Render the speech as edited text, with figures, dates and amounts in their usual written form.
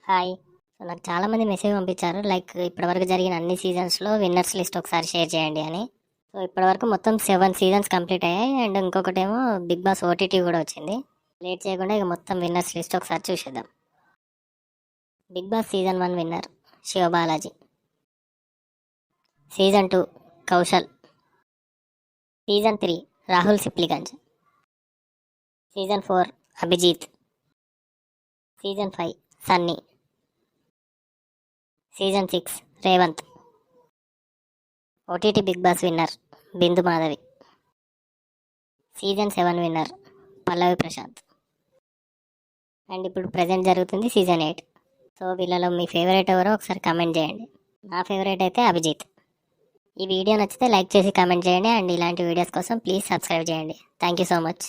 Hi. So నాకు చాలామంది message పంపించారు లైక్ ఇప్పటివరకు జరిగిన అన్ని సీజన్స్లో విన్నర్స్ లిస్ట్ ఒకసారి షేర్ చేయండి అని. సో ఇప్పటివరకు మొత్తం 7 సీజన్స్ కంప్లీట్ అయ్యాయి అండ్ ఇంకొకటేమో బిగ్ బాస్ ఓటీటీ కూడా వచ్చింది. లేట్ చేయకుండా ఇక మొత్తం విన్నర్స్ లిస్ట్ ఒకసారి చూసేద్దాం. Bigg Boss season 1 winner Sivabalaji. Season 2 Kaushal. Season 3 Rahul Sipligunj. Season 4 Abhijeet. Season 5 Sunny. Season 6 Revanth. OTT Bigg Boss winner Bindu Madhavi. Season 7 winner Pallavi Prashanth. And ఇప్పుడు ప్రజెంట్ జరుగుతుంది సీజన్ 8. సో వీళ్ళలో మీ ఫేవరెట్ ఎవరో ఒకసారి కామెంట్ చేయండి. నా ఫేవరెట్ అయితే అభిజిత్. ఈ వీడియో నచ్చితే లైక్ చేసి కామెంట్ చేయండి అండ్ ఇలాంటి వీడియోస్ కోసం ప్లీజ్ సబ్స్క్రైబ్ చేయండి. Thank you so much.